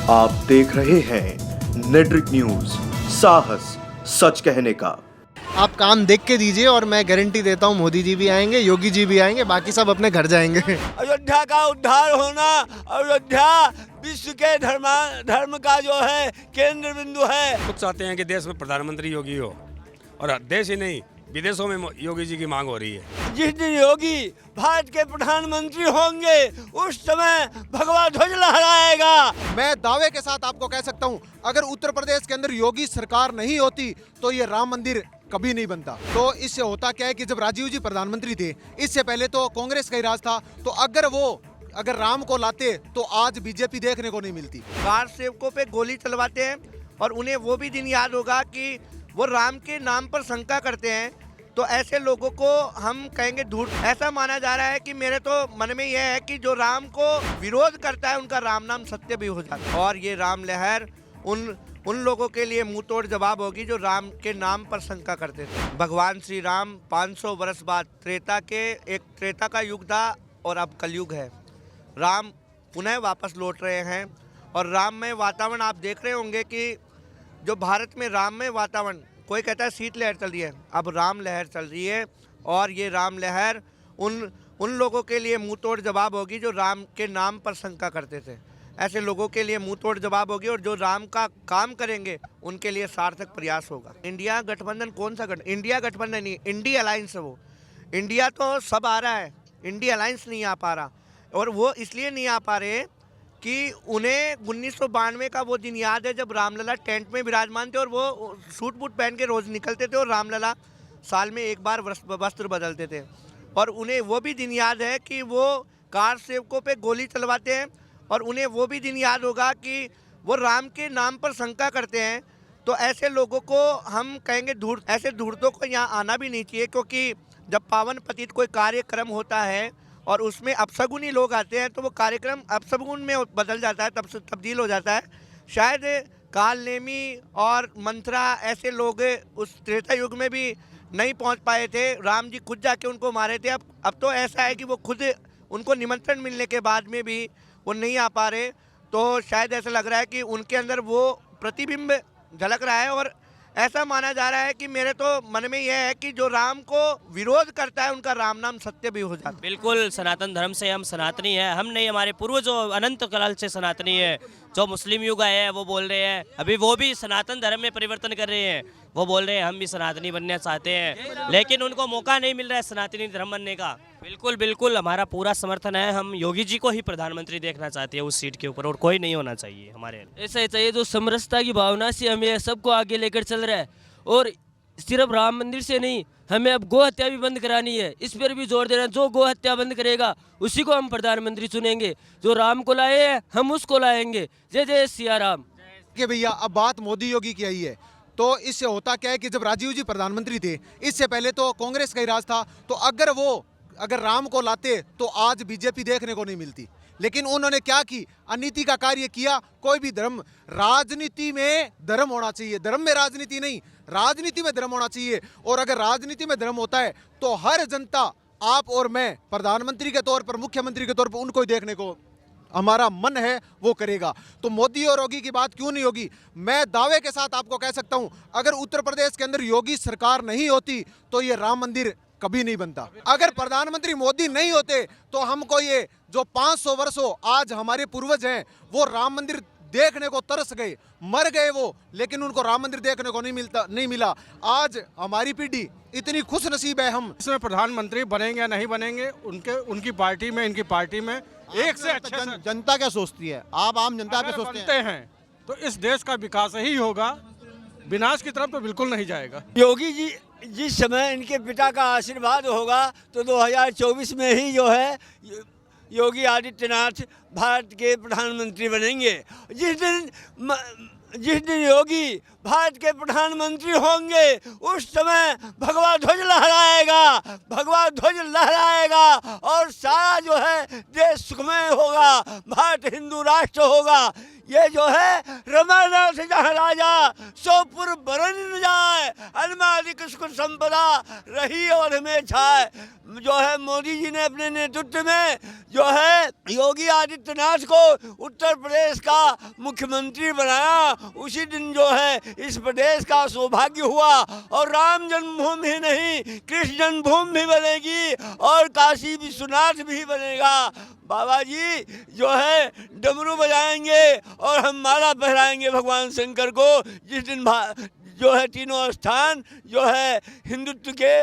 आप देख रहे हैं नेट्रिक न्यूज, साहस सच कहने का। आप काम देख के दीजिए और मैं गारंटी देता हूँ मोदी जी भी आएंगे, योगी जी भी आएंगे, बाकी सब अपने घर जाएंगे। अयोध्या का उद्धार होना, अयोध्या विश्व के धर्म का जो है केंद्र बिंदु है। खुद चाहते हैं कि देश में प्रधानमंत्री योगी हो, और देश ही नहीं विदेशों में योगी जी की मांग हो रही है। जिस दिन योगी भारत के प्रधानमंत्री होंगे उस समय भगवा ध्वज लहराएगा। मैं दावे के साथ आपको कह सकता हूँ, अगर उत्तर प्रदेश के अंदर योगी सरकार नहीं होती तो ये राम मंदिर कभी नहीं बनता। तो इससे होता क्या है कि जब राजीव जी प्रधानमंत्री थे, इससे पहले तो कांग्रेस का ही राज था, तो अगर राम को लाते तो आज बीजेपी देखने को नहीं मिलती। कार सेवकों पे गोली चलवाते हैं और उन्हें वो भी दिन याद होगा कि वो राम के नाम पर शंका करते हैं, तो ऐसे लोगों को हम कहेंगे धूर्त। ऐसा माना जा रहा है कि मेरे तो मन में यह है कि जो राम को विरोध करता है उनका राम नाम सत्य भी हो जाता है। और ये राम लहर उन लोगों के लिए मुंह तोड़ जवाब होगी जो राम के नाम पर शंका करते थे। भगवान श्री राम 500 वर्ष बाद त्रेता का युग था और अब कलयुग है। राम पुनः वापस लौट रहे हैं और राममय वातावरण आप देख रहे होंगे कि जो भारत में राममय वातावरण, कोई कहता है शीत लहर चल रही है, अब राम लहर चल रही है। और ये राम लहर उन लोगों के लिए मुंह तोड़ जवाब होगी जो राम के नाम पर शंका करते थे। ऐसे लोगों के लिए मुंह तोड़ जवाब होगी, और जो राम का काम करेंगे उनके लिए सार्थक प्रयास होगा। इंडिया गठबंधन कौन सा गठबंधन? इंडिया गठबंधन नहीं, इंडिया अलायंस है वो। इंडिया तो सब आ रहा है, इंडिया अलायंस नहीं आ पा रहा। और वो इसलिए नहीं आ पा रहे कि उन्हें 1992 का वो दिन याद है जब रामलला टेंट में विराजमान थे और वो सूट बूट पहन के रोज़ निकलते थे और रामलला साल में एक बार वस्त्र बदलते थे। और उन्हें वो भी दिन याद है कि वो कार सेवकों पे गोली चलवाते हैं, और उन्हें वो भी दिन याद होगा कि वो राम के नाम पर शंका करते हैं। तो ऐसे लोगों को हम कहेंगे धूर्त। ऐसे धूर्तों को यहाँ आना भी नहीं चाहिए, क्योंकि जब पावन पतित कोई कार्यक्रम होता है और उसमें अपशगुनी लोग आते हैं तो वो कार्यक्रम अपशगुन में बदल जाता है, तब्दील हो जाता है। शायद काल नेमी और मंत्रा ऐसे लोग उस त्रेता युग में भी नहीं पहुंच पाए थे, राम जी खुद जाके उनको मारे थे। अब तो ऐसा है कि वो खुद, उनको निमंत्रण मिलने के बाद में भी वो नहीं आ पा रहे। तो शायद ऐसा लग रहा है कि उनके अंदर वो प्रतिबिंब झलक रहा है। और ऐसा माना जा रहा है कि मेरे तो मन में यह है कि जो राम को विरोध करता है उनका राम नाम सत्य भी हो जाता है। बिल्कुल, सनातन धर्म से हम सनातनी हैं, हम नहीं, हमारे पूर्वज जो अनंत काल से सनातनी है। जो मुस्लिम युग आए हैं वो बोल रहे हैं, अभी वो भी सनातन धर्म में परिवर्तन कर रहे हैं, वो बोल रहे हैं हम भी सनातनी बनना चाहते हैं, लेकिन उनको मौका नहीं मिल रहा है सनातनी धर्म बनने का। बिल्कुल बिल्कुल, हमारा पूरा समर्थन है, हम योगी जी को ही प्रधानमंत्री देखना चाहते हैं उस सीट के ऊपर, और कोई नहीं होना चाहिए हमारे। ऐसा ही चाहिए जो समरसता की भावना से हमें सबको आगे लेकर चल रहा है। और सिर्फ राम मंदिर से नहीं, हमें अब गो हत्या भी बंद करानी है, इस पर भी जोर देना। जो गो हत्या बंद करेगा उसी को हम प्रधानमंत्री चुनेंगे। जो राम को लाए हैं हम उसको लाएंगे। जय जय सिया राम। कि भैया अब बात मोदी योगी की आई है, तो इससे होता क्या है कि जब राजीव जी प्रधानमंत्री थे, इससे पहले तो कांग्रेस का ही राज था, तो अगर राम को लाते तो आज बीजेपी देखने को नहीं मिलती। लेकिन उन्होंने क्या की, अनीति का कार्य किया। कोई भी धर्म, राजनीति में धर्म होना चाहिए, धर्म में राजनीति नहीं, राजनीति में धर्म होना चाहिए। और अगर राजनीति में धर्म होता है तो हर जनता, आप और मैं प्रधानमंत्री के तौर पर, मुख्यमंत्री के तौर पर उनको ही देखने को हमारा मन है वो करेगा। तो मोदी और योगी की बात क्यों नहीं होगी? मैं दावे के साथ आपको कह सकता हूं, अगर उत्तर प्रदेश के अंदर योगी सरकार नहीं होती तो ये राम मंदिर कभी नहीं बनता। अगर प्रधानमंत्री मोदी नहीं होते तो हमको ये जो 500 वर्षों आज हमारे पूर्वज हैं वो राम मंदिर देखने को तरस गए, मर गए वो, लेकिन उनको राम मंदिर देखने को नहीं मिला। आज हमारी पीढ़ी इतनी खुश नसीब है। हम इसमें प्रधानमंत्री बनेंगे या नहीं बनेंगे, उनकी पार्टी में, इनकी पार्टी में एक से अच्छा जनता क्या सोचती है, आप आम जनता क्या सोचते हैं, तो इस देश का विकास ही होगा, विनाश की तरफ तो बिल्कुल नहीं जाएगा। योगी जी जिस समय इनके पिता का आशीर्वाद होगा तो 2024 में ही जो है योगी आदित्यनाथ भारत के प्रधानमंत्री बनेंगे। जिस दिन योगी भारत के प्रधानमंत्री होंगे उस समय भगवा ध्वज लहराएगा, भगवा ध्वज लहराएगा और सारा जो है देश सुखमय होगा, भारत हिंदू राष्ट्र होगा। ये जो है रमानाथ जहाँ राजा सोपुर बरन न जाए, अनुमादिक सुख संपदा रही और हमें छाए। जो है मोदी जी ने अपने नेतृत्व में जो है योगी आदित्यनाथ को उत्तर प्रदेश का मुख्यमंत्री बनाया, उसी दिन जो है इस प्रदेश का सौभाग्य हुआ और राम जन्मभूमि ही नहीं कृष्ण जन्मभूमि भी बनेगी और काशी विश्वनाथ भी बनेगा। बाबा जी जो है डमरू बजाएंगे और हम माला पहराएंगे भगवान शंकर को, जिस दिन जो है तीनों स्थान जो है हिंदुत्व के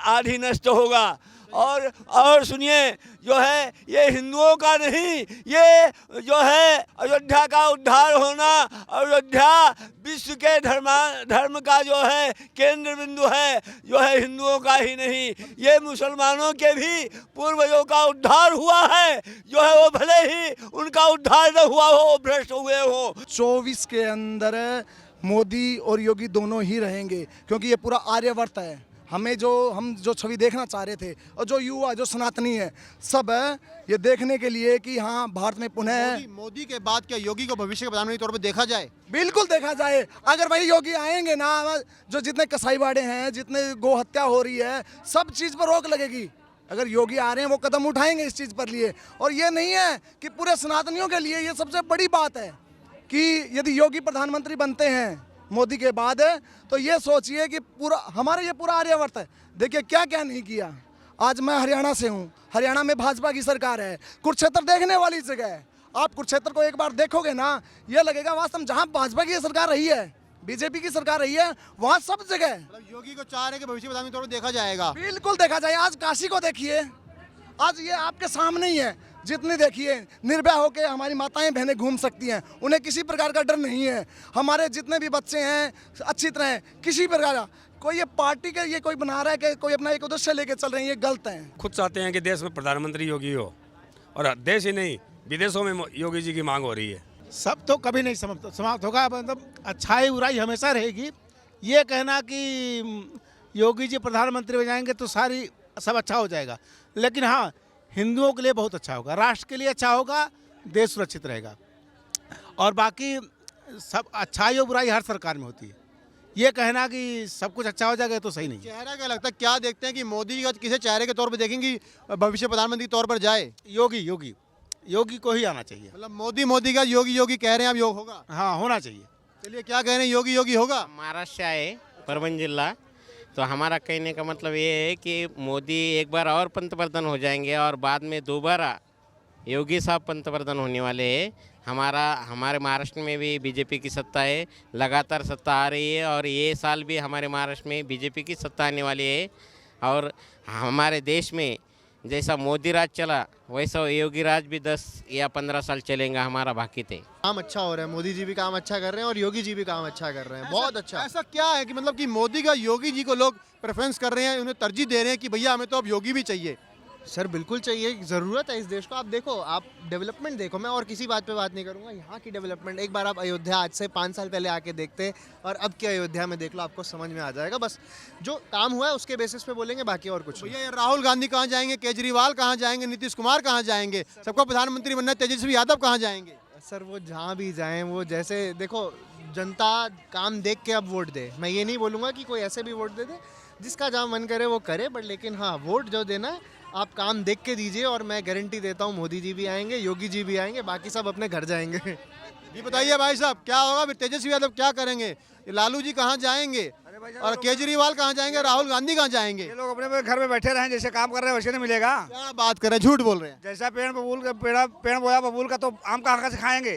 अधीनस्थ होगा। और सुनिए जो है ये हिंदुओं का नहीं, ये जो है अयोध्या का उद्धार होना, अयोध्या विश्व के धर्म का जो है केंद्र बिंदु है, जो है हिंदुओं का ही नहीं, ये मुसलमानों के भी पूर्वजों का उद्धार हुआ है, जो है वो भले ही उनका उद्धार न हुआ हो, भ्रष्ट हुए हो। 24 के अंदर मोदी और योगी दोनों ही रहेंगे, क्योंकि ये पूरा आर्यवर्त है। हम जो छवि देखना चाह रहे थे और जो युवा जो सनातनी है सब है ये देखने के लिए कि हाँ भारत में पुनः मोदी के बाद क्या योगी को भविष्य के प्रधानमंत्री तौर पर देखा जाए? बिल्कुल देखा जाए। अगर वही योगी आएंगे ना, जो जितने कसाईवाड़े हैं, जितने गो हत्या हो रही है, सब चीज़ पर रोक लगेगी। अगर योगी आ रहे हैं वो कदम उठाएंगे इस चीज़ पर लिए। और ये नहीं है कि पूरे सनातनियों के लिए ये सबसे बड़ी बात है कि यदि योगी प्रधानमंत्री बनते हैं मोदी के बाद, तो ये सोचिए कि हमारे ये पूरा आर्यावर्त है। देखिए क्या क्या नहीं किया। आज मैं हरियाणा से हूँ, हरियाणा में भाजपा की सरकार है, कुरुक्षेत्र देखने वाली जगह है। आप कुरुक्षेत्र को एक बार देखोगे ना, ये लगेगा वास्तव में जहाँ भाजपा की सरकार रही है, बीजेपी की सरकार रही है, वहाँ सब जगह योगी को चाह रहे हैं कि भविष्य प्रधानमंत्री तौर पर देखा जाएगा। बिल्कुल देखा जाए। आज काशी को देखिए, आज ये आपके सामने ही है। जितनी देखिए निर्भय होकर हमारी माताएं बहनें घूम सकती हैं, उन्हें किसी प्रकार का डर नहीं है। हमारे जितने भी बच्चे हैं अच्छी तरह हैं, किसी प्रकार का कोई ये पार्टी के ये कोई बना रहा है कि कोई अपना एक उद्देश्य लेके चल रहे हैं, ये गलत है। खुद चाहते हैं कि देश में प्रधानमंत्री योगी हो और देश ही नहीं विदेशों में योगी जी की मांग हो रही है। सब तो कभी नहीं समाप्त होगा, मतलब अच्छाई बुराई हमेशा रहेगी। ये कहना कि योगी जी प्रधानमंत्री हो जाएंगे तो सब अच्छा हो जाएगा, लेकिन हाँ हिंदुओं के लिए बहुत अच्छा होगा, राष्ट्र के लिए अच्छा होगा, देश सुरक्षित रहेगा। और बाकी सब अच्छाई और बुराई हर सरकार में होती है। ये कहना कि सब कुछ अच्छा हो जाएगा तो सही नहीं। चेहरा क्या लगता है, क्या देखते हैं कि मोदी का किसी चेहरे के तौर पर देखेंगे भविष्य प्रधानमंत्री के तौर पर जाए? योगी को ही आना चाहिए। मतलब मोदी का योगी कह रहे हैं, अब योग होगा? हाँ होना चाहिए। चलिए क्या कह रहे हैं, योगी होगा? महाराष्ट्र है परभणी जिला, तो हमारा कहने का मतलब ये है कि मोदी एक बार और पंतप्रधान हो जाएंगे और बाद में दोबारा योगी साहब पंतप्रधान होने वाले हैं। हमारे महाराष्ट्र में भी बीजेपी की सत्ता है, लगातार सत्ता आ रही है और ये साल भी हमारे महाराष्ट्र में बीजेपी की सत्ता आने वाली है। और हमारे देश में जैसा मोदी राज चला वैसा योगी राज भी 10 या 15 साल चलेगा, हमारा बाकी थे। काम अच्छा हो रहा है, मोदी जी भी काम अच्छा कर रहे हैं और योगी जी भी काम अच्छा कर रहे हैं, बहुत अच्छा। ऐसा क्या है कि मतलब कि मोदी का योगी जी को लोग प्रेफरेंस कर रहे हैं, उन्हें तरजीह दे रहे हैं कि भैया हमें तो अब योगी भी चाहिए? सर बिल्कुल चाहिए, ज़रूरत है इस देश को। आप देखो, आप डेवलपमेंट देखो, मैं और किसी बात पे बात नहीं करूंगा, यहाँ की डेवलपमेंट एक बार आप अयोध्या आज से 5 साल पहले आके देखते और अब के अयोध्या में देख लो, आपको समझ में आ जाएगा। बस जो काम हुआ है उसके बेसिस पे बोलेंगे, बाकी और कुछ। भैया राहुल गांधी कहाँ जाएंगे, केजरीवाल कहाँ जाएंगे, नीतीश कुमार कहाँ जाएंगे, सबको प्रधानमंत्री बनना, तेजस्वी यादव कहाँ जाएंगे? सर वो जहाँ भी जाएँ, वो जैसे देखो जनता काम देख के अब वोट दे। मैं ये नहीं बोलूँगा कि कोई ऐसे भी वोट दे दे, जिसका जहाँ मन करे वो करे, बट लेकिन हाँ वोट जो देना है आप काम देख के दीजिए। और मैं गारंटी देता हूँ मोदी जी भी आएंगे, योगी जी भी आएंगे, बाकी सब अपने घर जाएंगे। ये बताइए भाई साहब क्या होगा फिर, तेजस्वी यादव क्या करेंगे, लालू जी कहाँ जाएंगे और केजरीवाल कहाँ जाएंगे, राहुल गांधी कहाँ जाएंगे? ये लोग अपने घर में बैठे रहें, जैसे काम कर रहे हैं वैसे नहीं मिलेगा। क्या बात कर रहे हैं, झूठ बोल रहे हैं। जैसा पेड़ बोया बबूल का, तो आम कहाँ से खाएंगे?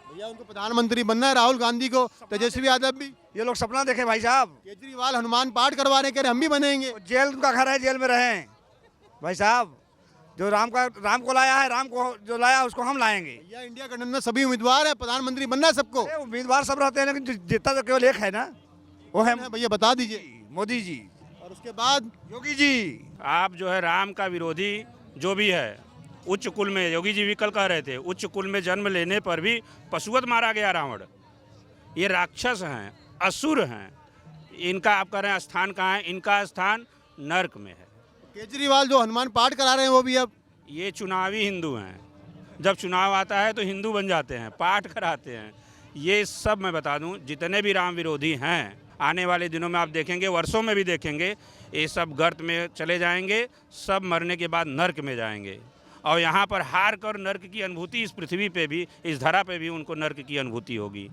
भैया उनको प्रधानमंत्री बनना है, राहुल गांधी को, तेजस्वी यादव भी। ये लोग सपना देखे भाई साहब। केजरीवाल हनुमान पाठ करवा रहे, कह रहे हम भी बनेंगे। जेल उनका घर है, जेल में रहें भाई साहब। जो राम को लाया है, राम को जो लाया उसको हम लाएंगे। भैया इंडिया गठबंधन में सभी उम्मीदवार है, प्रधानमंत्री बनना है सबको। उम्मीदवार सब रहते हैं, लेकिन जीता तो केवल एक है ना, वो है भैया बता दीजिए। मोदी जी, और उसके बाद योगी जी। आप जो है राम का विरोधी जो भी है, उच्च कुल में, योगी जी भी कल कह रहे थे, उच्च कुल में जन्म लेने पर भी पशुवत मारा गया रावण। ये राक्षस हैं, असुर हैं, इनका आप कह रहे हैं स्थान कहाँ है? इनका स्थान नर्क में है। केजरीवाल जो हनुमान पाठ करा रहे हैं वो भी अब ये चुनावी हिंदू हैं, जब चुनाव आता है तो हिंदू बन जाते हैं, पाठ कराते हैं। ये सब मैं बता दूं, जितने भी राम विरोधी हैं आने वाले दिनों में आप देखेंगे, वर्षों में भी देखेंगे, ये सब गर्त में चले जाएंगे, सब मरने के बाद नर्क में जाएंगे। और यहाँ पर हार कर नर्क की अनुभूति इस पृथ्वी पे भी, इस धरा पे भी उनको नर्क की अनुभूति होगी।